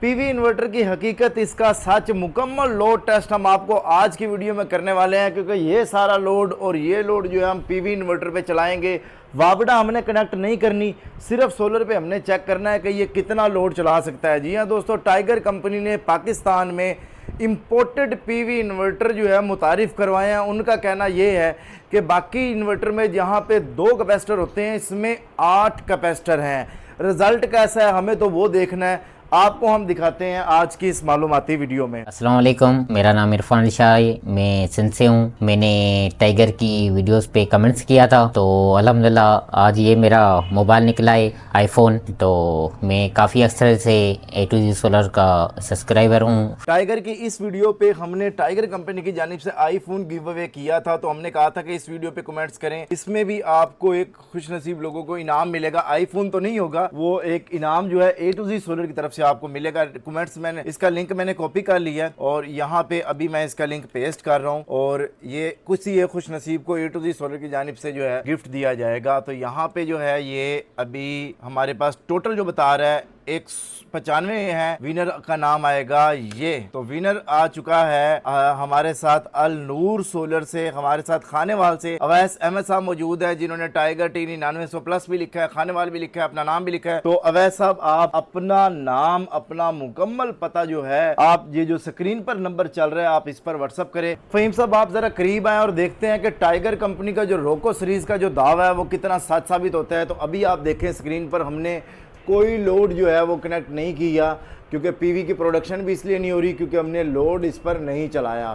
PV inverter की हकीकत, इसका सच, मुकम्मल लोड टेस्ट हम आपको आज की वीडियो में करने वाले हैं, क्योंकि ये सारा लोड और ये लोड जो है हम पीवी इन्वर्टर पे चलाएंगे। वापडा हमने कनेक्ट नहीं करनी, सिर्फ सोलर पे हमने चेक करना है कि ये कितना लोड चला सकता है। जी हाँ दोस्तों, टाइगर कंपनी ने पाकिस्तान में इम्पोर्टेड पीवी इन्वर्टर जो है मुतारिफ़ करवाए हैं। उनका कहना ये है कि बाकी इन्वर्टर में जहाँ पे 2 कैपेसिटर होते हैं, इसमें 8 कैपेसिटर हैं। रिज़ल्ट कैसा है हमें तो वो देखना है, आपको हम दिखाते हैं आज की इस मालूमाती वीडियो में। अस्सलाम वालेकुम, मेरा नाम इरफान शाह, मैं सिंध से हूँ। मैंने टाइगर की वीडियोस पे कमेंट्स किया था, तो अल्हम्दुलिल्लाह आज ये मेरा मोबाइल निकला है आईफोन। तो मैं काफ़ी अक्सर से ए टू जी सोलर का सब्सक्राइबर हूँ। टाइगर की इस वीडियो पे हमने टाइगर कंपनी की जानिब से आईफोन गिव अवे किया था, तो हमने कहा था कि इस वीडियो पे कमेंट्स करें, इसमें भी आपको एक खुशनसीब लोगों को इनाम मिलेगा। आईफोन तो नहीं होगा, वो एक इनाम जो है ए टू जी सोलर की तरफ से आपको मिलेगा। कमेंट्स मैंने इसका लिंक मैंने कॉपी कर लिया है और यहाँ पे अभी मैं इसका लिंक पेस्ट कर रहा हूँ, और ये कुछ ही खुश नसीब को ए टू जी सोलर की जानिब से जो है गिफ्ट दिया जाएगा। तो यहाँ पे जो है ये अभी हमारे पास टोटल जो बता रहा है 195 है। विनर का नाम आएगा ये, तो विनर आ चुका है हमारे साथ अल नूर सोलर से, हमारे साथ खानेवाल से अवैस अहमद साहब मौजूद है, जिन्होंने टाइगर T9900+ भी लिखा है, खानेवाल भी लिखा है, अपना नाम भी लिखा है। तो अवैस साहब, आप अपना नाम, अपना मुकम्मल पता जो है, आप ये जो स्क्रीन पर नंबर चल रहा है आप इस पर व्हाट्सअप करें। फहीम साहब, आप जरा करीब आए और देखते हैं कि टाइगर कंपनी का जो रोको सीरीज का जो दावा है वो कितना सच साबित होता है। तो अभी आप देखें स्क्रीन पर, हमने कोई लोड जो है वो कनेक्ट नहीं किया, क्योंकि पीवी की प्रोडक्शन भी इसलिए नहीं हो रही क्योंकि हमने लोड इस पर नहीं चलाया।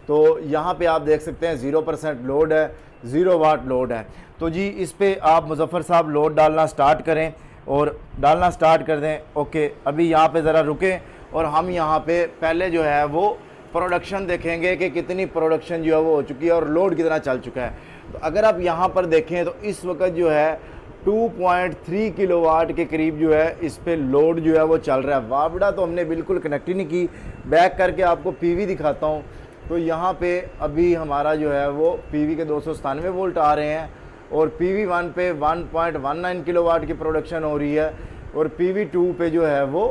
तो यहाँ पे आप देख सकते हैं 0% लोड है, 0 वाट लोड है। तो जी इस पे आप मुजफ्फर साहब लोड डालना स्टार्ट करें और डालना स्टार्ट कर दें। ओके, अभी यहाँ पे ज़रा रुकें और हम यहाँ पे पहले जो है वो प्रोडक्शन देखेंगे कि कितनी प्रोडक्शन जो है वो हो चुकी है और लोड कितना चल चुका है। तो अगर आप यहाँ पर देखें तो इस वक्त जो है 2.3 किलोवाट के करीब जो है इस पे लोड जो है वो चल रहा है। वापडा तो हमने बिल्कुल कनेक्ट ही नहीं की। बैक करके आपको पीवी दिखाता हूँ, तो यहाँ पे अभी हमारा जो है वो पीवी के 297 वोल्ट आ रहे हैं और पीवी 1 पे 1.19 किलोवाट की प्रोडक्शन हो रही है और पीवी 2 पे जो है वो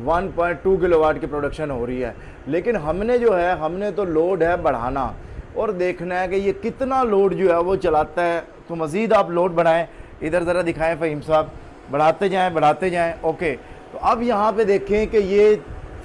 1.2 किलोवाट की प्रोडक्शन हो रही है। लेकिन हमने जो है, हमने तो लोड है बढ़ाना और देखना है कि ये कितना लोड जो है वो चलाता है। तो मज़ीद आप लोड बढ़ाएँ, इधर ज़रा दिखाएं फ़हीम साहब, बढ़ाते जाएं बढ़ाते जाएं। ओके, तो अब यहाँ पे देखें कि ये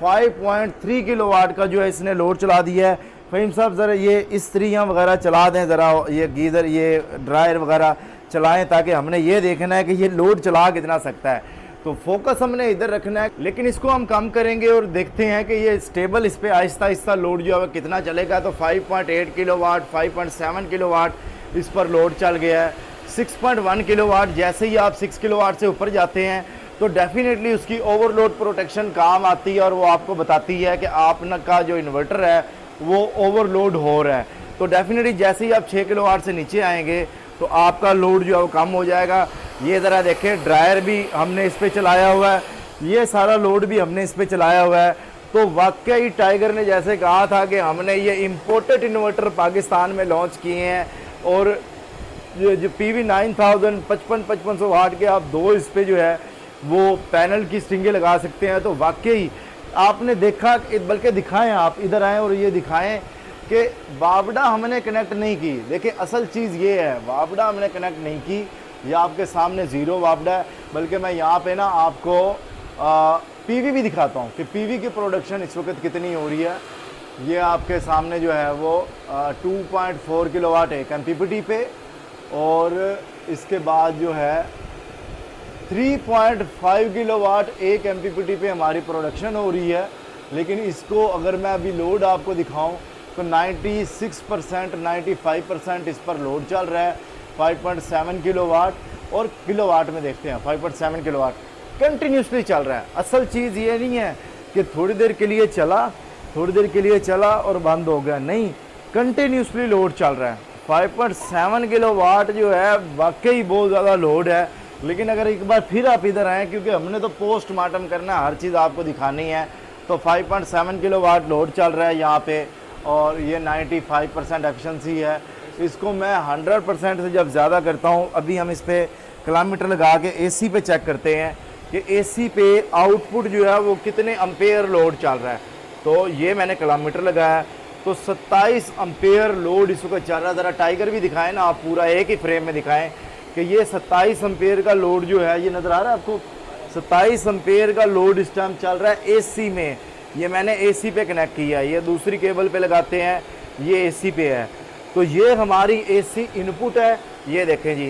5.3 किलोवाट का जो है इसने लोड चला दिया है। फ़हीम साहब ज़रा ये इस्त्रियाँ वगैरह चला दें, ज़रा ये गीज़र, ये ड्रायर वगैरह चलाएं, ताकि हमने ये देखना है कि ये लोड चला कितना सकता है। तो फोकस हमने इधर रखना है, लेकिन इसको हम कम करेंगे और देखते हैं कि ये स्टेबल, इस पर आहिस्ता आहिस्ता लोड जो है कितना चलेगा। तो 5.8 किलोवाट, 5.7 किलोवाट इस पर लोड चल गया है। 6.1 किलोवाट, जैसे ही आप 6 किलोवाट से ऊपर जाते हैं तो डेफिनेटली उसकी ओवरलोड प्रोटेक्शन काम आती है और वो आपको बताती है कि आपका जो इन्वर्टर है वो ओवरलोड हो रहा है। तो डेफिनेटली जैसे ही आप 6 किलोवाट से नीचे आएंगे तो आपका लोड जो है वो कम हो जाएगा। ये ज़रा देखें, ड्रायर भी हमने इस पर चलाया हुआ है, ये सारा लोड भी हमने इस पर चलाया हुआ है। तो वाकई टाइगर ने जैसे कहा था कि हमने ये इम्पोर्टेड इन्वर्टर पाकिस्तान में लॉन्च किए हैं और जो पीवी 9000 5500 वाट के आप 2 इस पे जो है वो पैनल की स्ट्रिंगें लगा सकते हैं। तो वाकई आपने देखा, बल्कि दिखाएं, आप इधर आएँ और ये दिखाएं कि वापडा हमने कनेक्ट नहीं की। देखिए असल चीज़ ये है, वापडा हमने कनेक्ट नहीं की, यह आपके सामने 0 वापडा है। बल्कि मैं यहाँ पे ना आपको पीवी भी दिखाता हूँ कि पीवी की प्रोडक्शन इस वक्त कितनी हो रही है। ये आपके सामने जो है वो 2.4 किलोवाट है MPPT पे, और इसके बाद जो है 3.5 किलोवाट एक MPPT पे हमारी प्रोडक्शन हो रही है। लेकिन इसको अगर मैं अभी लोड आपको दिखाऊं तो 96% 95% इस पर लोड चल रहा है। 5.7 किलोवाट, और किलोवाट में देखते हैं 5.7 किलोवाट कंटिन्यूसली चल रहा है। असल चीज़ ये नहीं है कि थोड़ी देर के लिए चला, थोड़ी देर के लिए चला और बंद हो गया, नहीं, कंटिन्यूसली लोड चल रहा है। 5.7 किलोवाट जो है वाकई बहुत ज़्यादा लोड है। लेकिन अगर एक बार फिर आप इधर आएँ, क्योंकि हमने तो पोस्टमार्टम करना है, हर चीज़ आपको दिखानी है। तो 5.7 किलोवाट लोड चल रहा है यहाँ पे और ये 95% एफिशिएंसी है। इसको मैं 100% से जब ज़्यादा करता हूँ, अभी हम इस पर किलोमीटर लगा के AC पे चेक करते हैं कि एसी पे आउटपुट जो है वो कितने एम्पेयर लोड चल रहा है। तो ये मैंने किलोमीटर लगाया तो 27 एम्पेयर लोड इसको चल रहा है। ज़रा टाइगर भी दिखाएं ना आप, पूरा एक ही फ्रेम में दिखाएं कि ये 27 एम्पेयर का लोड जो है, ये नज़र आ रहा है आपको, 27 एम्पेयर का लोड इस टाइम चल रहा है एसी में। ये मैंने एसी पे कनेक्ट किया है, ये दूसरी केबल पे लगाते हैं, ये एसी पे है। तो ये हमारी एसी इनपुट है। ये देखें जी,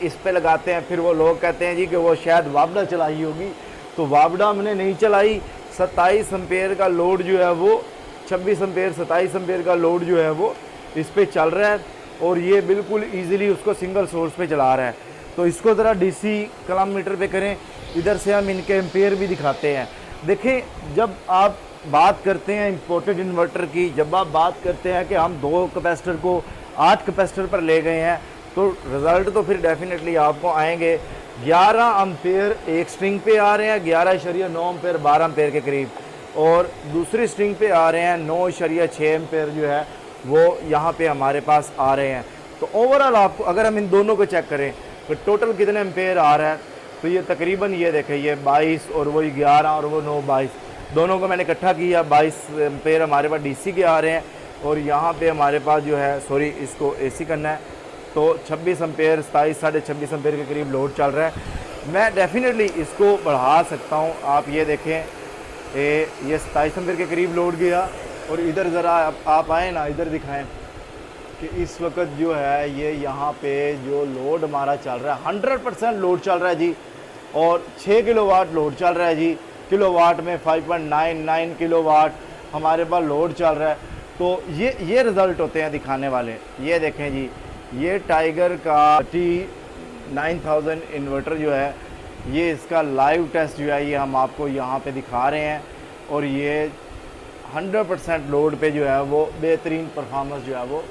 इस पे लगाते हैं, फिर वो लोग कहते हैं जी कि वो शायद वापडा चलाई होगी, तो वापडा हमने नहीं चलाई। 27 एम्पेयर का लोड जो है वो 26 एम्पेयर 27 एम्पेयर का लोड जो है वो इस पे चल रहा है और ये बिल्कुल ईजिली उसको सिंगल सोर्स पे चला रहा है। तो इसको ज़रा डीसी किलोमीटर पे करें, इधर से हम इनके एम्पेयर भी दिखाते हैं। देखें, जब आप बात करते हैं इंपोर्टेड इन्वर्टर की, जब आप बात करते हैं कि हम 2 कैपेसिटर को 8 कैपेसिटर पर ले गए हैं, तो रिज़ल्ट तो फिर डेफिनेटली आपको आएंगे। 11 एम्पेयर एक स्ट्रिंग पे आ रहे हैं, 11.9 एम्पेयर 12 एम्पेयर के करीब, और दूसरी स्ट्रिंग पे आ रहे हैं 9.6 एम्पेयर जो है वो यहाँ पे हमारे पास आ रहे हैं। तो ओवरऑल आपको अगर हम इन दोनों को चेक करें तो टोटल कितने एम्पेयर आ रहा है, तो ये तकरीबन ये देखें, ये 22 और वही 11 और वो 9 22, दोनों को मैंने इकट्ठा किया। 22 एम्पेयर हमारे पास डीसी के आ रहे हैं और यहाँ पे हमारे पास जो है, सॉरी, इसको एसी करना है, तो 26 एम्पेयर 27 साढ़े 26 एम्पेयर के करीब लोड चल रहा है। मैं डेफिनेटली इसको बढ़ा सकता हूँ। आप ये देखें, ये 27 एम्पेयर के करीब लोड गया, और इधर ज़रा आप आए ना, इधर दिखाएं कि इस वक्त जो है ये यहाँ पे जो लोड हमारा चल रहा है 100% लोड चल रहा है जी, और 6 किलोवाट लोड चल रहा है जी। किलोवाट में 5.99 किलोवाट हमारे पास लोड चल रहा है। तो ये रिज़ल्ट होते हैं दिखाने वाले। ये देखें जी, ये टाइगर का T9000 इन्वर्टर जो है, ये इसका लाइव टेस्ट जो है ये हम आपको यहाँ पे दिखा रहे हैं, और ये 100% लोड पे जो है वो बेहतरीन परफॉर्मेंस जो है वो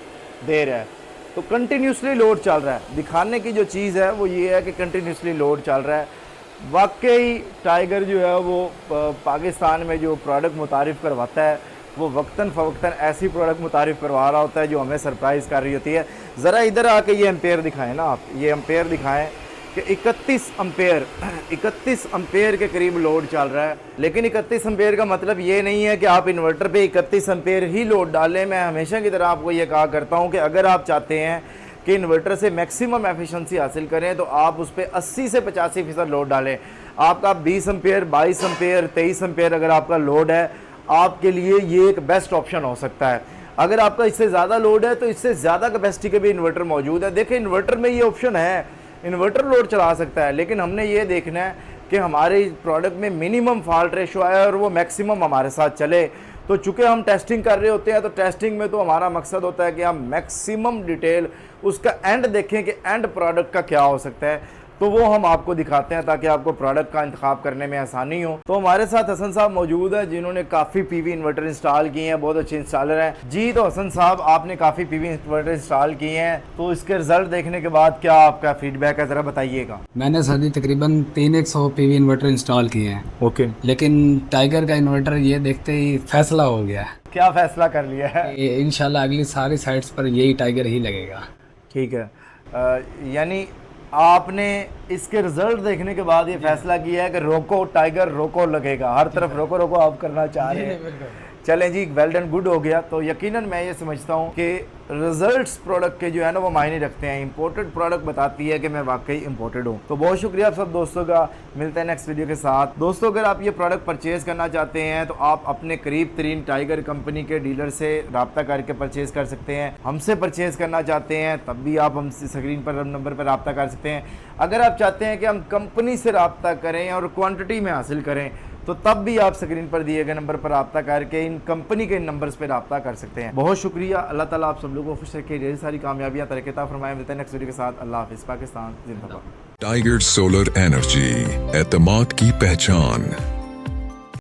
दे रहा है। तो कंटिन्यूसली लोड चल रहा है। दिखाने की जो चीज़ है वो ये है कि कंटिन्यूसली लोड चल रहा है। वाकई टाइगर जो है वो पाकिस्तान में जो प्रोडक्ट मुतारिफ़ करवाता है, वो वक्तन फ़वक्तन ऐसी प्रोडक्ट मुतारिफ़ करवा रहा होता है जो हमें सरप्राइज़ कर रही होती है। ज़रा इधर आके ये एम्पेयर दिखाएं ना आप, ये एम्पेयर दिखाएं कि 31 एम्पेयर के करीब लोड चल रहा है। लेकिन 31 एम्पेयर का मतलब ये नहीं है कि आप इन्वर्टर पे 31 एम्पेयर ही लोड डालें। मैं हमेशा की तरह आपको ये कहा करता हूँ कि अगर आप चाहते हैं कि इन्वर्टर से मैक्सिमम एफिशिएंसी हासिल करें तो आप उस पर 80 से 85% लोड डालें। आपका 20 एम्पेयर 22 एम्पेयर 23 एम्पेयर अगर आपका लोड है, आपके लिए ये एक बेस्ट ऑप्शन हो सकता है। अगर आपका इससे ज़्यादा लोड है तो इससे ज़्यादा कैपेसिटी के भी इन्वर्टर मौजूद है। देखिए, इन्वर्टर में ये ऑप्शन है, इन्वर्टर लोड चला सकता है, लेकिन हमने ये देखना है कि हमारे प्रोडक्ट में मिनिमम फॉल्ट रेशो आए और वो मैक्सिमम हमारे साथ चले। तो चूँकि हम टेस्टिंग कर रहे होते हैं, तो टेस्टिंग में तो हमारा मकसद होता है कि हम मैक्सिमम डिटेल उसका एंड देखें कि एंड प्रोडक्ट का क्या हो सकता है, तो वो हम आपको दिखाते हैं ताकि आपको प्रोडक्ट का इंतखाब करने में आसानी हो। तो हमारे साथ हसन साहब मौजूद है जिन्होंने काफ़ी पीवी इन्वर्टर इंस्टॉल किए हैं, बहुत अच्छे इंस्टॉलर हैं जी। तो हसन साहब, आपने काफ़ी पीवी इन्वर्टर इंस्टॉल किए हैं, तो इसके रिजल्ट देखने के बाद क्या आपका फीडबैक है, ज़रा बताइएगा। मैंने सर जी तकरीबन 300 पीवी इन्वर्टर इंस्टॉल किए हैं। ओके। लेकिन टाइगर का इन्वर्टर ये देखते ही फैसला हो गया है। क्या फैसला कर लिया है? इंशाल्लाह अगली सारी साइट्स पर यही टाइगर ही लगेगा। ठीक है, यानी आपने इसके रिजल्ट देखने के बाद ये फैसला किया है कि रोको टाइगर रोको लगेगा, हर तरफ रोको रोको आप करना चाह रहे हैं। चलें जी, वेल डन, गुड हो गया। तो यकीनन मैं ये समझता हूँ कि रिजल्ट्स प्रोडक्ट के जो है ना वो मायने रखते हैं। इंपोर्टेड प्रोडक्ट बताती है कि मैं वाकई इंपोर्टेड हूँ। तो बहुत शुक्रिया आप सब दोस्तों का, मिलते हैं नेक्स्ट वीडियो के साथ। दोस्तों, अगर आप ये प्रोडक्ट परचेज़ करना चाहते हैं तो आप अपने करीब तरीन टाइगर कंपनी के डीलर से रब्ता करके परचेज़ कर सकते हैं। हमसे परचेज़ करना चाहते हैं तब भी आप हमसे स्क्रीन पर नंबर पर रब्ता कर सकते हैं। अगर आप चाहते हैं कि हम कंपनी से रब्ता करें और क्वान्टिटी में हासिल करें तो तब भी आप स्क्रीन पर दिए गए नंबर पर रब्ता करके इन कंपनी के नंबर्स पर रब्ता कर सकते हैं। बहुत शुक्रिया। अल्लाह ताला आप सब लोगों को खुश रखे, ढेर सारी कामयाबियां तरक्की फरमाए। मिलते हैं नेक्स्ट वीडियो के साथ। अल्लाह हाफिज़। पाकिस्तान जिंदाबाद। टाइगर सोलर एनर्जी, एतमाद की पहचान।